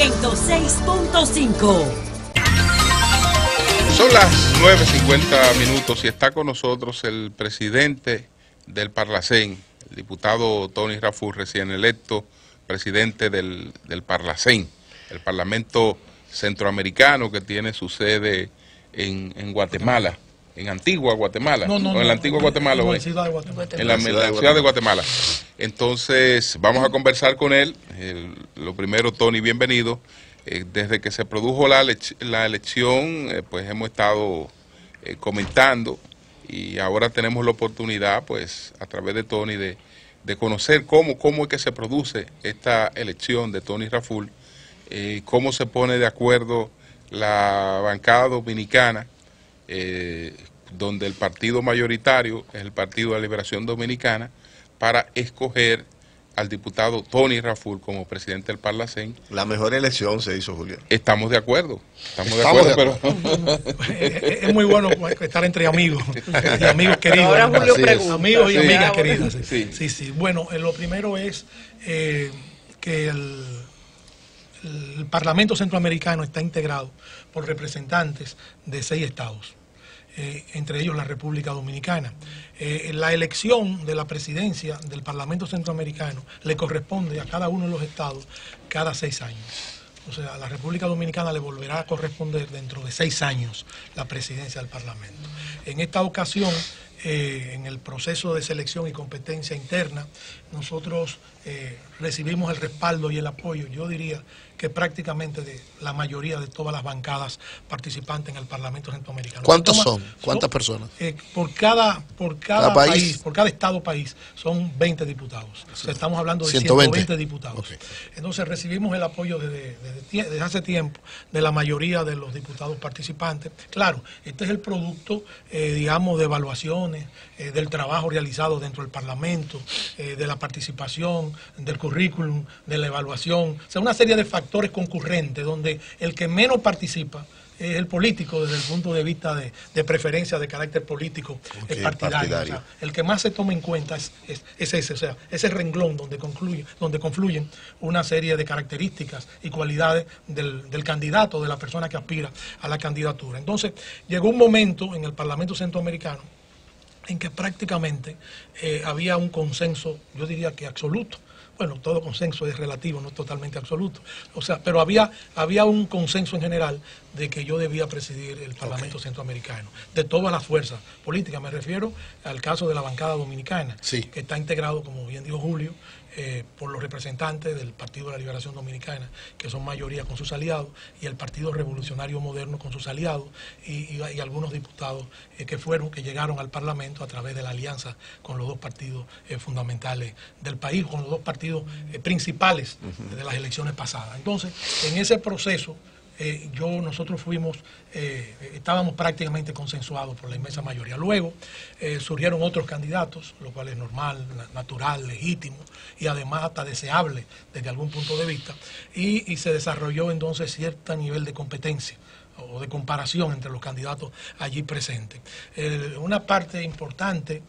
106.5. Son las 9:50 y está con nosotros el presidente del Parlacén, el diputado Tony Raful, recién electo presidente del Parlacén, el Parlamento Centroamericano que tiene su sede en Guatemala, en Antigua Guatemala, en la Antigua Guatemala, en la ciudad de Guatemala. Entonces vamos a conversar con él. Lo primero, Tony, bienvenido. Desde que se produjo la elección, pues hemos estado comentando y ahora tenemos la oportunidad, pues a través de Tony, de conocer cómo es que se produce esta elección de Tony Raful, cómo se pone de acuerdo la bancada dominicana, donde el partido mayoritario es el Partido de la Liberación Dominicana, para escoger al diputado Tony Raful como presidente del Parlacén. La mejor elección se hizo, Julián. Estamos de acuerdo, pero... Es muy bueno estar entre amigos y amigos queridos. Ahora Julio pregunta. Amigos y amigas Bueno. queridas. Sí. Bueno, lo primero es que el Parlamento Centroamericano está integrado por representantes de 6 estados. Entre ellos la República Dominicana. La elección de la presidencia del Parlamento Centroamericano le corresponde a cada uno de los estados cada 6 años. O sea, a la República Dominicana le volverá a corresponder dentro de 6 años la presidencia del Parlamento. En esta ocasión, en el proceso de selección y competencia interna, nosotros recibimos el respaldo y el apoyo, yo diría que prácticamente de la mayoría de todas las bancadas participantes en el Parlamento Centroamericano. ¿Cuántos son? ¿Cuántas personas? Por cada país, por cada estado-país, son 20 diputados. O sea, estamos hablando de 120 diputados. Okay. Entonces recibimos el apoyo desde hace tiempo de la mayoría de los diputados participantes. Claro, este es el producto, digamos, de evaluaciones, del trabajo realizado dentro del Parlamento, de la participación, del currículum, de la evaluación. O sea, una serie de factores concurrentes donde el que menos participa es el político desde el punto de vista de preferencia de carácter político, partidario. O sea, el que más se toma en cuenta es ese, o sea, ese renglón donde confluyen una serie de características y cualidades del candidato, de la persona que aspira a la candidatura. Entonces, llegó un momento en el Parlamento Centroamericano en que prácticamente había un consenso, yo diría que absoluto. Bueno, todo consenso es relativo, no es totalmente absoluto. O sea, pero había un consenso en general de que yo debía presidir el Parlamento Centroamericano, de todas las fuerzas políticas. Me refiero al caso de la bancada dominicana, que está integrado, como bien dijo Julio, por los representantes del Partido de la Liberación Dominicana, que son mayoría con sus aliados, y el Partido Revolucionario Moderno con sus aliados, y algunos diputados que llegaron al Parlamento a través de la alianza con los dos partidos fundamentales del país, con los dos partidos principales de las elecciones pasadas. Entonces, en ese proceso, nosotros estábamos prácticamente consensuados por la inmensa mayoría. Luego surgieron otros candidatos, lo cual es normal, natural, legítimo y además hasta deseable desde algún punto de vista, y se desarrolló entonces cierto nivel de competencia o de comparación entre los candidatos allí presentes. Una parte importante,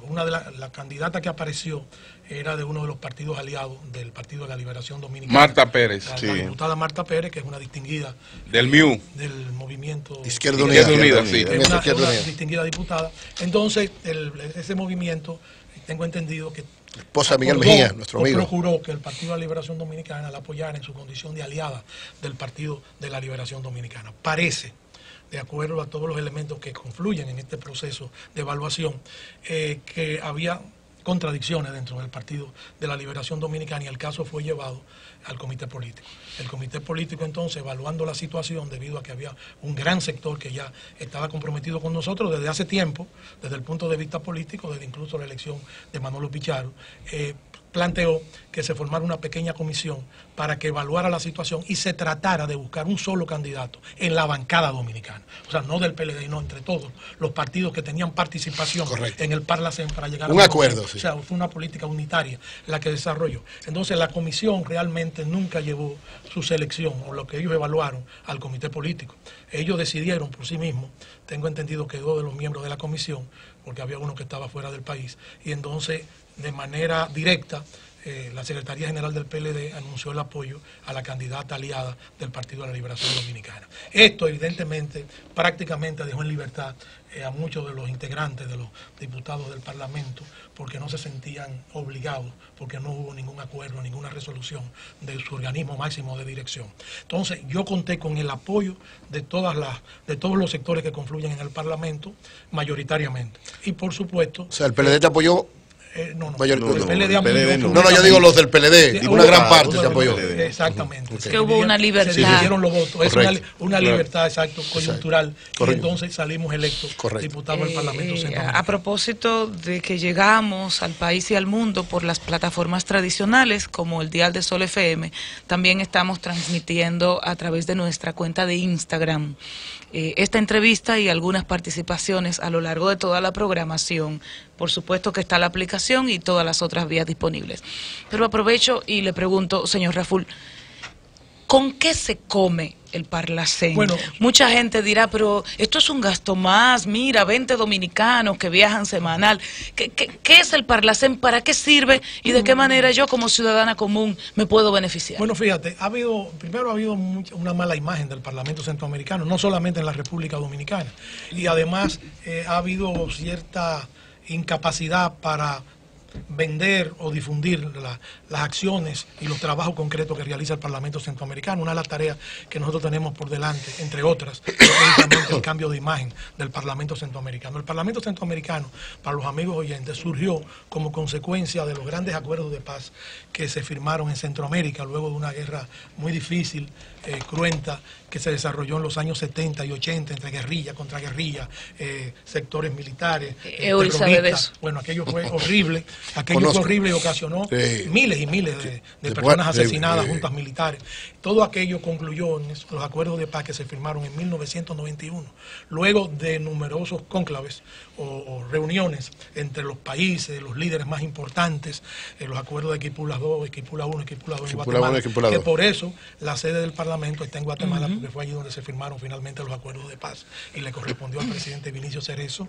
una de las candidatas que apareció era de uno de los partidos aliados del Partido de la Liberación Dominicana. Marta Pérez. La diputada Marta Pérez, que es una distinguida del MIU, del movimiento Izquierda Unida. Sí. Es una distinguida diputada. Entonces, ese movimiento, tengo entendido que esposa de Miguel Mejía, nuestro amigo, procuró que el Partido de la Liberación Dominicana la apoyara en su condición de aliada del Partido de la Liberación Dominicana. Parece, de acuerdo a todos los elementos que confluyen en este proceso de evaluación, que había contradicciones dentro del Partido de la Liberación Dominicana y el caso fue llevado al comité político. El comité político entonces, evaluando la situación, debido a que había un gran sector que ya estaba comprometido con nosotros desde hace tiempo, desde el punto de vista político, desde incluso la elección de Manolo Pichardo, planteó que se formara una pequeña comisión para que evaluara la situación y se tratara de buscar un solo candidato en la bancada dominicana. O sea, no del PLD, no entre todos los partidos que tenían participación en el Parlacén para llegar a un acuerdo. O sea, fue una política unitaria la que desarrolló. Entonces, la comisión realmente nunca llevó su selección o lo que ellos evaluaron al comité político. Ellos decidieron por sí mismos, tengo entendido que 2 de los miembros de la comisión, porque había uno que estaba fuera del país, y entonces de manera directa la Secretaría General del PLD anunció el apoyo a la candidata aliada del Partido de la Liberación Dominicana. Esto evidentemente prácticamente dejó en libertad a muchos de los integrantes, de los diputados del Parlamento, porque no se sentían obligados, porque no hubo ningún acuerdo, ninguna resolución de su organismo máximo de dirección. Entonces yo conté con el apoyo de todos los sectores que confluyen en el Parlamento, mayoritariamente. Y por supuesto... O sea, el PLD te apoyó... No, el PLD no, yo digo los del PLD, una gran parte se apoyó. Exactamente. Es que hubo una libertad. Se dividieron los votos, es una libertad, exacto, coyuntural. Y entonces salimos electos diputados del Parlamento Centroamericano. A propósito de que llegamos al país y al mundo por las plataformas tradicionales, como el Dial de Sol FM, también estamos transmitiendo a través de nuestra cuenta de Instagram esta entrevista y algunas participaciones a lo largo de toda la programación. Por supuesto que está la aplicación y todas las otras vías disponibles. Pero aprovecho y le pregunto, señor Raful, ¿con qué se come el Parlacén? Bueno, mucha gente dirá, pero esto es un gasto más, mira, 20 dominicanos que viajan semanal. ¿Qué es el Parlacén? ¿Para qué sirve? ¿Y de qué manera yo como ciudadana común me puedo beneficiar? Bueno, fíjate, primero ha habido una mala imagen del Parlamento Centroamericano, no solamente en la República Dominicana. Y además ha habido cierta incapacidad para vender o difundir las acciones y los trabajos concretos que realiza el Parlamento Centroamericano. Una de las tareas que nosotros tenemos por delante, entre otras, es precisamente el cambio de imagen del Parlamento Centroamericano. El Parlamento Centroamericano, para los amigos oyentes, surgió como consecuencia de los grandes acuerdos de paz que se firmaron en Centroamérica luego de una guerra muy difícil, cruenta, que se desarrolló en los años 70 y 80 entre guerrilla contra guerrilla, sectores militares, terroristas. Bueno, aquello fue horrible. Aquello fue horrible y ocasionó miles y miles de personas asesinadas, juntas militares. Todo aquello concluyó en los acuerdos de paz que se firmaron en 1991, luego de numerosos cónclaves o reuniones entre los países, los líderes más importantes, los acuerdos de Equipula 2, Equipula 1, Equipula 2 en Guatemala, que por eso la sede del Parlamento está en Guatemala, porque fue allí donde se firmaron finalmente los acuerdos de paz y le correspondió al presidente Vinicio Cerezo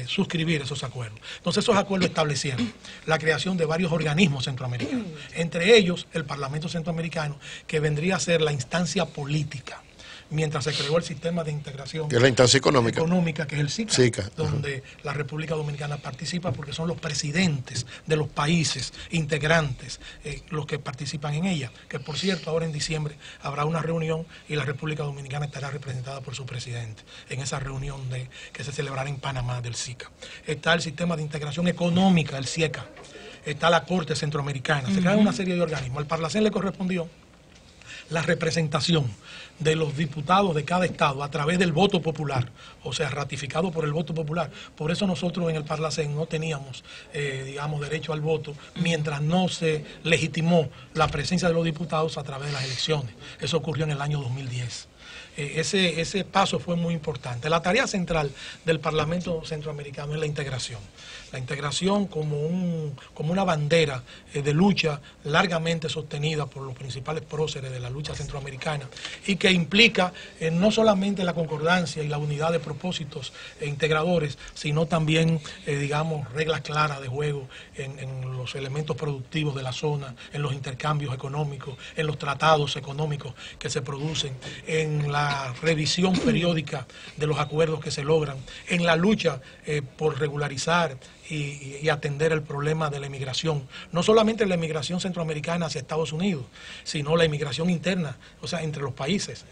suscribir esos acuerdos. Entonces esos acuerdos establecieron la creación de varios organismos centroamericanos, entre ellos el Parlamento Centroamericano, que vendría a ser la instancia política, mientras se creó el sistema de integración, que es la instancia económica, que es el SICA, donde la República Dominicana participa porque son los presidentes de los países integrantes los que participan en ella, que por cierto ahora en diciembre habrá una reunión y la República Dominicana estará representada por su presidente en esa reunión que se celebrará en Panamá del SICA. Está el sistema de integración económica, el CIECA, está la Corte Centroamericana, se crean una serie de organismos. Al Parlacén le correspondió la representación de los diputados de cada estado a través del voto popular, o sea, ratificado por el voto popular. Por eso nosotros en el Parlacén no teníamos, digamos, derecho al voto mientras no se legitimó la presencia de los diputados a través de las elecciones. Eso ocurrió en el año 2010. Ese paso fue muy importante. La tarea central del Parlamento Centroamericano es la integración. La integración como una bandera de lucha largamente sostenida por los principales próceres de la lucha centroamericana y que implica no solamente la concordancia y la unidad de propósitos integradores, sino también, digamos, reglas claras de juego en los elementos productivos de la zona, en los intercambios económicos, en los tratados económicos que se producen, en la revisión periódica de los acuerdos que se logran, en la lucha por regularizar y atender el problema de la emigración, no solamente la emigración centroamericana hacia Estados Unidos, sino la emigración interna, o sea, entre los países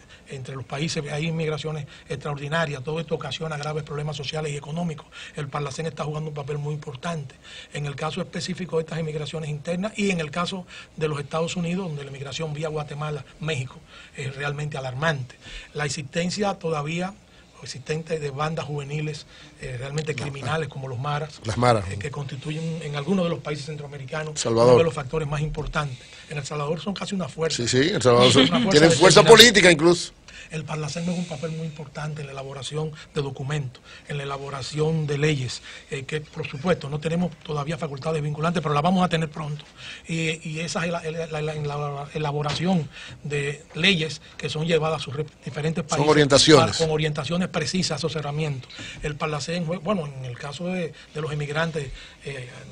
hay inmigraciones extraordinarias. Todo esto ocasiona graves problemas sociales y económicos. El Parlacén está jugando un papel muy importante en el caso específico de estas inmigraciones internas y en el caso de los Estados Unidos, donde la inmigración vía Guatemala, México, es realmente alarmante. La existencia todavía existente de bandas juveniles realmente criminales como los maras, que constituyen en algunos de los países centroamericanos uno de los factores más importantes. En El Salvador son casi una fuerza. Sí, en El Salvador tienen fuerza política incluso. el Parlacén juega un papel muy importante en la elaboración de documentos, en la elaboración de leyes, que por supuesto no tenemos todavía facultades vinculantes, pero las vamos a tener pronto. Y esa es la elaboración de leyes que son llevadas a sus diferentes países. Son orientaciones. Con orientaciones precisas, asesoramiento. El Parlacén, bueno, en el caso de los emigrantes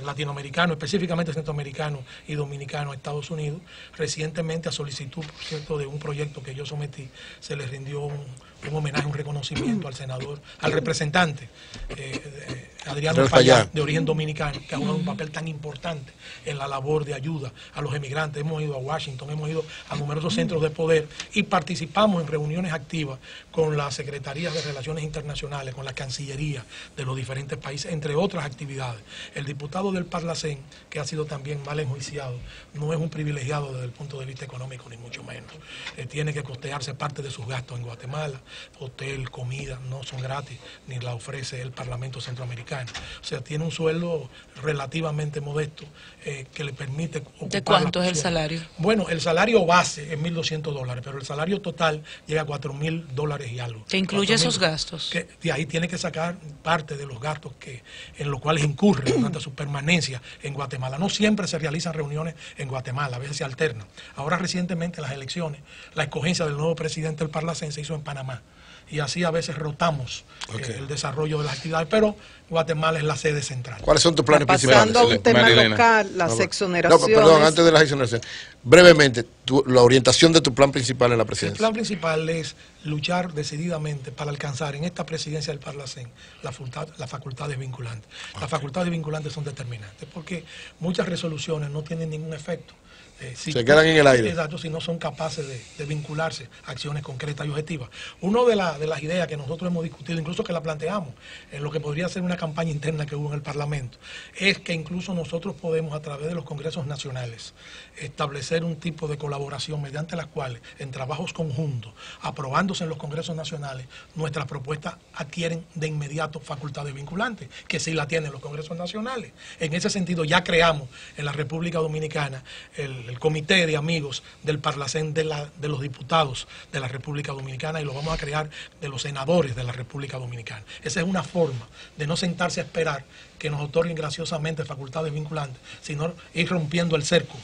latinoamericanos, específicamente centroamericanos y dominicanos a Estados Unidos, recientemente a solicitud, por cierto, de un proyecto que yo sometí, se le rindió un homenaje, un reconocimiento al senador, al representante Adriano Fayad, de origen dominicano, que ha jugado un papel tan importante en la labor de ayuda a los emigrantes. Hemos ido a Washington, hemos ido a numerosos centros de poder y participamos en reuniones activas con las secretarías de Relaciones Internacionales, con la Cancillería de los diferentes países, entre otras actividades. El diputado del Parlacén, que ha sido también mal enjuiciado, no es un privilegiado desde el punto de vista económico, ni mucho menos. Tiene que costearse parte de sus gastos en Guatemala, hotel, comida, no son gratis, ni la ofrece el Parlamento Centroamericano. O sea, tiene un sueldo relativamente modesto que le permite ocupar. ¿De cuánto es el salario? Bueno, el salario base es $1.200, pero el salario total llega a $4.000 y algo. ¿Que incluye esos gastos? Que de ahí tiene que sacar parte de los gastos en los cuales incurre durante su permanencia en Guatemala. No siempre se realizan reuniones en Guatemala, a veces se alternan. Ahora recientemente las elecciones, la escogencia del nuevo presidente del Parlacén se hizo en Panamá. Y así a veces rotamos el desarrollo de las actividades, pero Guatemala es la sede central. ¿Cuáles son tus planes principales? Pasando a un tema local, las exoneraciones. No, perdón, antes de las exoneraciones. Brevemente, la orientación de tu plan principal en la presidencia. El plan principal es luchar decididamente para alcanzar en esta presidencia del Parlacén las facultades vinculantes. Las facultades vinculantes son determinantes porque muchas resoluciones no tienen ningún efecto. Se quedan en el aire. Exacto, si no son capaces de vincularse a acciones concretas y objetivas. Una de las ideas que nosotros hemos discutido, incluso que la planteamos en lo que podría ser una campaña interna que hubo en el Parlamento, es que incluso nosotros podemos, a través de los congresos nacionales, establecer un tipo de colaboración mediante las cuales, en trabajos conjuntos, aprobándose en los congresos nacionales, nuestras propuestas adquieren de inmediato facultades vinculantes, que sí la tienen los congresos nacionales. En ese sentido, ya creamos en la República Dominicana el comité de amigos del Parlacén de los diputados de la República Dominicana y lo vamos a crear de los senadores de la República Dominicana. Esa es una forma de no sentarse a esperar que nos otorguen graciosamente facultades vinculantes, sino ir rompiendo el cerco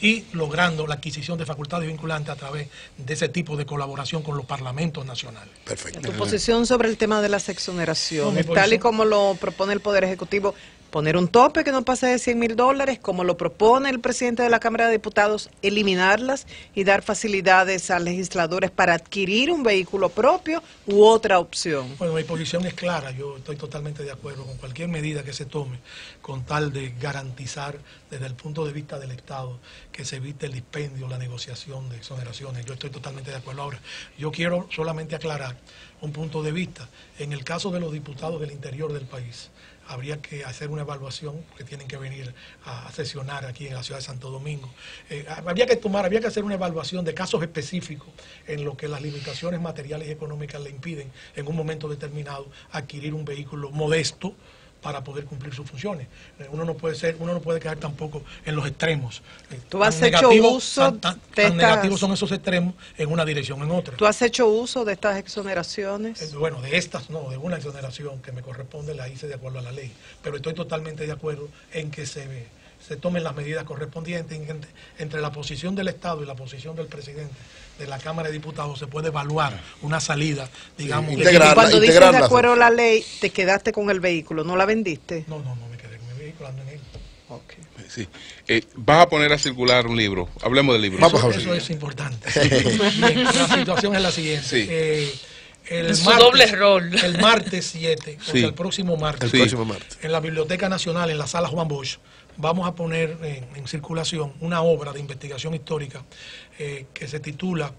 y logrando la adquisición de facultades vinculantes a través de ese tipo de colaboración con los parlamentos nacionales. Perfecto. Tu posición sobre el tema de las exoneraciones, tal y como lo propone el Poder Ejecutivo, poner un tope que no pase de $100.000, como lo propone el presidente de la Cámara de Diputados, eliminarlas y dar facilidades a legisladores para adquirir un vehículo propio u otra opción. Bueno, mi posición es clara, yo estoy totalmente de acuerdo con cualquier medida que se tome con tal de garantizar desde el punto de vista del Estado que se evite el dispendio, la negociación de exoneraciones. Yo estoy totalmente de acuerdo. Ahora, yo quiero solamente aclarar un punto de vista. En el caso de los diputados del interior del país, habría que hacer una evaluación, porque tienen que venir a sesionar aquí en la ciudad de Santo Domingo. Habría que hacer una evaluación de casos específicos en los que las limitaciones materiales y económicas le impiden en un momento determinado adquirir un vehículo modesto para poder cumplir sus funciones. Uno no puede quedar tampoco en los extremos. ¿Tú has hecho uso tan negativos son esos extremos en una dirección o en otra? ¿Tú has hecho uso de estas exoneraciones? Bueno, de estas no, de una exoneración que me corresponde la hice de acuerdo a la ley, pero estoy totalmente de acuerdo en que se tomen las medidas correspondientes. Entre la posición del Estado y la posición del presidente de la Cámara de Diputados se puede evaluar una salida, digamos. Y cuando dices de acuerdo a la ley, te quedaste con el vehículo, ¿no la vendiste? No, me quedé con mi vehículo, ando en él. Okay. Sí. Vas a poner a circular un libro. Hablemos del libro. Eso es importante. Bien, la situación es la siguiente. Sí. Doble rol. El martes 7, o sea, el próximo martes, en la Biblioteca Nacional, en la Sala Juan Bosch, vamos a poner en circulación una obra de investigación histórica que se titula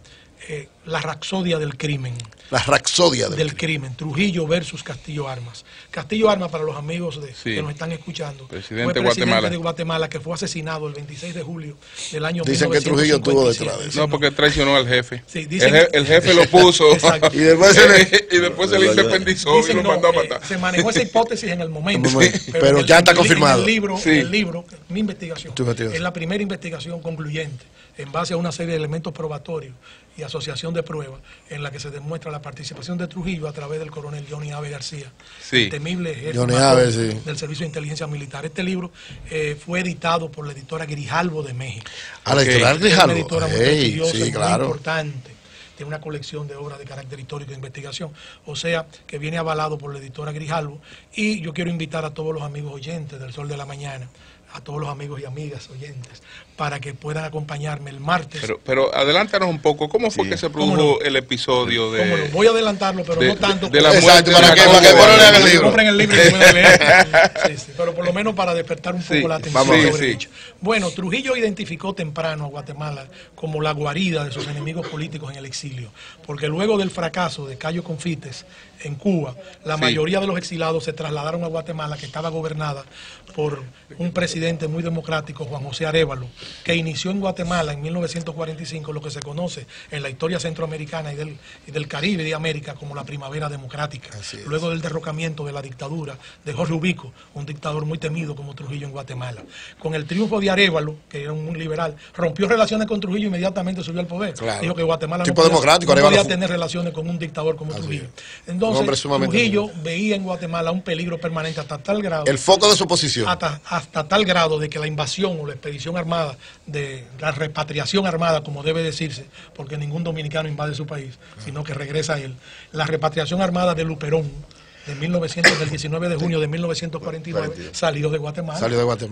La Rapsodia del Crimen. La Rapsodia del Crimen. Trujillo versus Castillo Armas. Castillo Armas, para los amigos que nos están escuchando, presidente de Guatemala, que fue asesinado el 26 de julio del año 1957. Dicen que Trujillo estuvo detrás de eso. No, porque traicionó al jefe. Sí, el jefe lo puso y después se le independizó y lo mandó a matar. Se manejó esa hipótesis en el momento. Pero ya está confirmado. El libro, mi investigación, es la primera investigación concluyente en base a una serie de elementos probatorios y asociación de pruebas, en la que se demuestra la participación de Trujillo a través del coronel Johnny Abe García, el temible jefe del Servicio de Inteligencia Militar. Este libro fue editado por la editora Grijalbo de México. La editora Grijalbo. Una editora muy prestigiosa, muy importante. Tiene una colección de obras de carácter histórico e investigación, o sea, que viene avalado por la editora Grijalbo. Y yo quiero invitar a todos los amigos oyentes del Sol de la Mañana, a todos los amigos y amigas oyentes, para que puedan acompañarme el martes. Pero adelántanos un poco, ¿cómo fue que se produjo el episodio de... ¿Cómo no? Voy a adelantarlo, pero no tanto. De la muerte para que ponen el libro. Compren el libro y puedan leer. Sí, pero por lo menos para despertar un poco la atención sobre el hecho. Bueno, Trujillo identificó temprano a Guatemala como la guarida de sus enemigos políticos en el exilio, porque luego del fracaso de Cayo Confites en Cuba, la mayoría de los exilados se trasladaron a Guatemala, que estaba gobernada por un presidente muy democrático, Juan José Arévalo, que inició en Guatemala en 1945 lo que se conoce en la historia centroamericana y del Caribe y de América como la Primavera Democrática. Luego del derrocamiento de la dictadura de Jorge Ubico, un dictador muy temido como Trujillo en Guatemala. Con el triunfo de Arévalo, que era un liberal, rompió relaciones con Trujillo y inmediatamente subió al poder. Dijo que Guatemala no podía tener relaciones con un dictador como Trujillo. Entonces, Trujillo veía en Guatemala un peligro permanente hasta tal grado... El foco de su posición. Hasta tal grado de que la invasión o la expedición armada, de la repatriación armada, como debe decirse, porque ningún dominicano invade su país, sino que regresa a él, la repatriación armada de Luperón, del 19 de junio de 1949, salió de Guatemala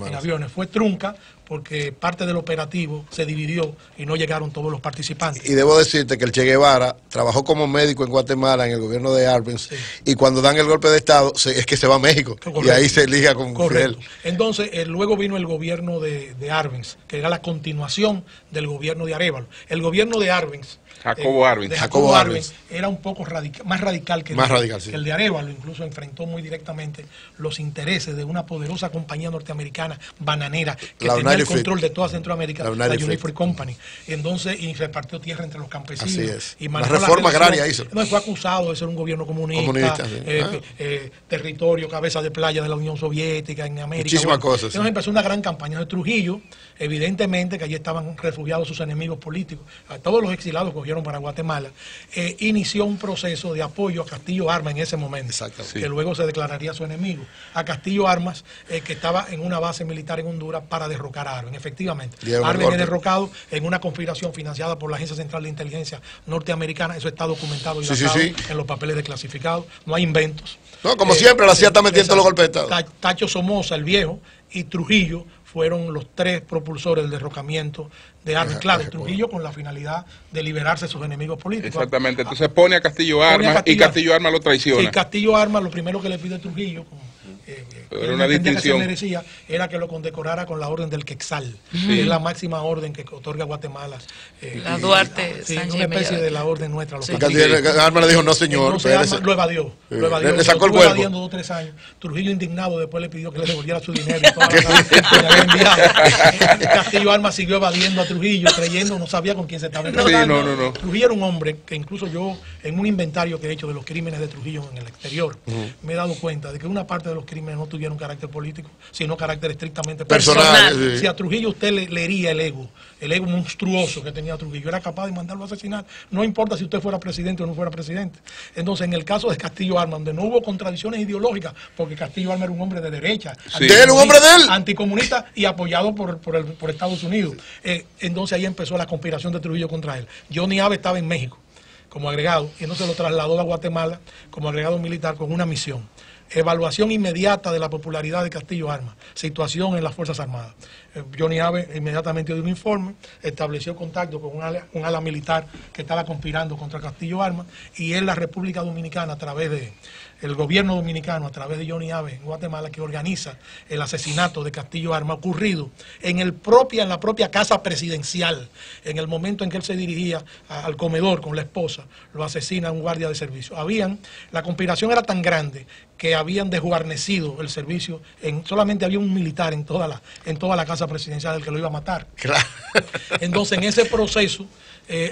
en aviones. Fue trunca porque parte del operativo se dividió y no llegaron todos los participantes. Y debo decirte que el Che Guevara trabajó como médico en Guatemala en el gobierno de Arbenz, y cuando dan el golpe de Estado es que se va a México. Correcto. Y ahí se liga con Fidel. Entonces luego vino el gobierno de Arbenz, que era la continuación del gobierno de Arévalo. El gobierno de Arbenz, Jacobo Arbenz era un poco más radical que el de Arévalo. Incluso enfrentó muy directamente los intereses de una poderosa compañía norteamericana bananera que tenía el control de toda Centroamérica, la United Fruit Company. Entonces, y repartió tierra entre los campesinos. Y la reforma agraria hizo. No, fue acusado de ser un gobierno comunista, territorio, cabeza de playa de la Unión Soviética en América. Muchísimas cosas. Entonces empezó una gran campaña de Trujillo, evidentemente que allí estaban refugiados sus enemigos políticos. A todos los exilados cogieron para Guatemala. Inició un proceso de apoyo a Castillo Armas en ese momento, que luego se declararía su enemigo. A Castillo Armas, que estaba en una base militar en Honduras para derrocar a Arbenz. Efectivamente, Arbenz es derrocado en una conspiración financiada por la Agencia Central de Inteligencia norteamericana. Eso está documentado y datado en los papeles desclasificados. No hay inventos. No, como siempre, la CIA está metiendo los golpes de Estado. Tacho Somoza, el viejo, y Trujillo fueron los tres propulsores del derrocamiento de Arbenz. Claro, Trujillo con la finalidad de liberarse de sus enemigos políticos. Exactamente, entonces pone a Castillo Armas y Castillo Armas lo traiciona. Sí, Castillo Armas, lo primero que le pide Trujillo, era una distinción, que merecía, era que lo condecorara con la orden del Quetzal, que es la máxima orden que otorga Guatemala. La Duarte, una especie de la orden nuestra. Armas le dijo, no señor. Armas lo evadió. Le sacó el cuerpo. Evadiendo 2 o 3 años. Trujillo indignado después le pidió que le devolviera su dinero y toda la Castillo Armas siguió evadiendo a Trujillo, creyendo, no sabía con quién se estaba enfrentando. Trujillo era un hombre que incluso yo, en un inventario que he hecho de los crímenes de Trujillo en el exterior, me he dado cuenta de que una parte de los crímenes no tuvieron carácter político, sino carácter estrictamente personal. Si a Trujillo usted le leería el ego monstruoso que tenía Trujillo, era capaz de mandarlo a asesinar, no importa si usted fuera presidente o no fuera presidente. Entonces, en el caso de Castillo Armas, donde no hubo contradicciones ideológicas, porque Castillo Armas era un hombre de derecha, anticomunista y apoyado por Estados Unidos. Entonces ahí empezó la conspiración de Trujillo contra él. Johnny Abe estaba en México como agregado, y entonces lo trasladó a Guatemala como agregado militar con una misión: evaluación inmediata de la popularidad de Castillo Armas, situación en las Fuerzas Armadas. Johnny Abe inmediatamente dio un informe, estableció contacto con un ala militar que estaba conspirando contra Castillo Armas, y es la República Dominicana, a través de el gobierno dominicano, a través de Johnny Abe en Guatemala, que organiza el asesinato de Castillo Armas, ocurrido en la propia casa presidencial. En el momento en que él se dirigía al comedor con la esposa, lo asesina un guardia de servicio. La conspiración era tan grande que habían desguarnecido el servicio, solamente había un militar en toda la casa presidencial del que lo iba a matar. Claro. Entonces, en ese proceso,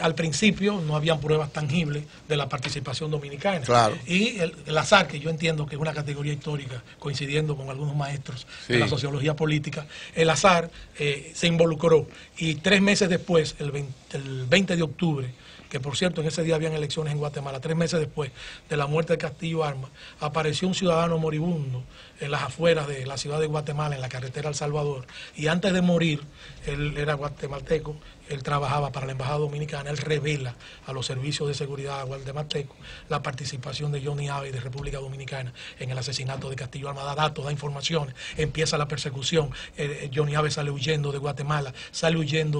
al principio no habían pruebas tangibles de la participación dominicana. Claro. Y el azar, que yo entiendo que es una categoría histórica, coincidiendo con algunos maestros de la sociología política, el azar se involucró. Y 3 meses después, el 20 de octubre, que por cierto en ese día habían elecciones en Guatemala, 3 meses después de la muerte de Castillo Armas, apareció un ciudadano moribundo en las afueras de la ciudad de Guatemala, en la carretera El Salvador, y antes de morir, él era guatemalteco, él trabajaba para la Embajada Dominicana, él revela a los servicios de seguridad guatemaltecos la participación de Johnny Abe de República Dominicana en el asesinato de Castillo Armas, da datos, da informaciones, empieza la persecución, Johnny Abe sale huyendo de Guatemala, sale huyendo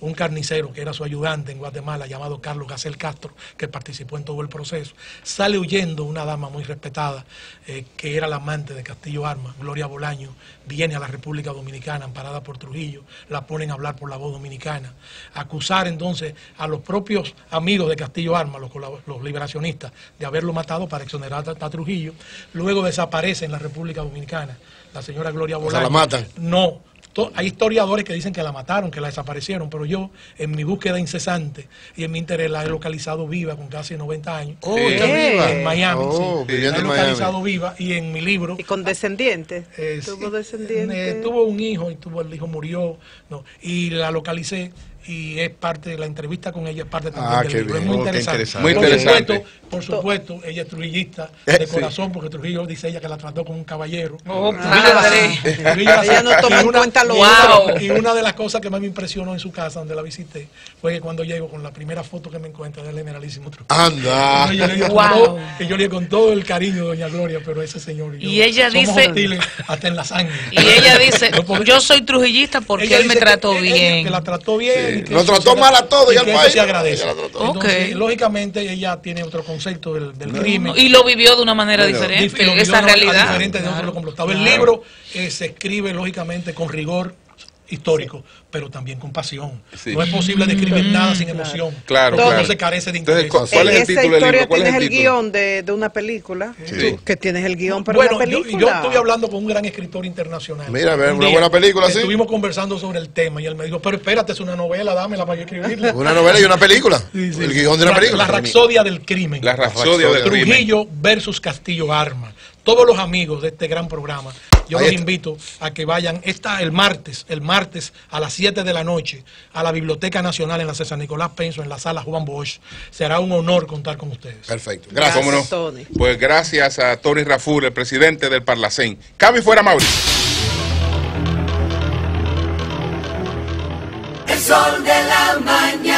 un carnicero que era su ayudante en Guatemala, llamado Carlos Gacel Castro, que participó en todo el proceso, sale huyendo una dama muy respetada, que era la amante de Castillo Armas, Gloria Bolaño, viene a la República Dominicana, amparada por Trujillo, la ponen a hablar por la voz dominicana, acusar entonces a los propios amigos de Castillo Armas, los liberacionistas, de haberlo matado para exonerar a Trujillo. Luego desaparece en la República Dominicana la señora Gloria Bolaño. O sea, ¿la matan? No. Hay historiadores que dicen que la mataron, que la desaparecieron, pero yo, en mi búsqueda incesante y en mi interés, la he localizado viva con casi 90 años. En Miami, la he localizado viva, y en mi libro... ¿Y con descendientes? ¿Tuvo descendientes? Tuvo un hijo, y el hijo murió, y la localicé. Y es parte de la entrevista con ella, es parte también del libro. Es muy interesante. Muy interesante. Por supuesto, ella es trujillista de corazón, porque Trujillo dice ella que la trató como un caballero. Ella no toma en cuenta lo otro. Y una de las cosas que más me impresionó en su casa, donde la visité, fue que cuando llego con la primera foto que me encuentro del generalísimo Trujillo. ¡Anda! Que yo le con todo el cariño, doña Gloria, pero ese señor y yo y ella somos dice, hostiles hasta en la sangre. Y ella dice, yo soy trujillista porque él me trató bien. Que la trató bien. Lo trató mal a todos y al país. Se agradece. Entonces, lógicamente, ella tiene otro concepto del crimen. Y lo vivió de una manera diferente, esa realidad. Diferente de otro complotado. El libro se escribe, lógicamente, con rigor histórico, pero también con pasión. No es posible describir nada sin emoción. Todo se carece de interés. Entonces, ¿cuál es el título del libro? ¿Tienes el guión de una película? Tú, que tienes el guión para una película. Yo estuve hablando con un gran escritor internacional. Mira, una buena película, sí. Estuvimos conversando sobre el tema y él me dijo, pero espérate, es una novela, dámela para yo escribirla. Una novela y una película. El guión de una película. La Rapsodia del crimen. La Rapsodia del crimen. Trujillo versus Castillo Armas. Todos los amigos de este gran programa, yo los invito a que vayan el martes a las 7 de la noche a la Biblioteca Nacional en la César Nicolás Penso, en la sala Juan Bosch. Será un honor contar con ustedes. Perfecto. Gracias, Tony. Pues gracias a Tony Raful, el presidente del Parlacén. Cambio fuera, Mauricio. El sol de la mañana.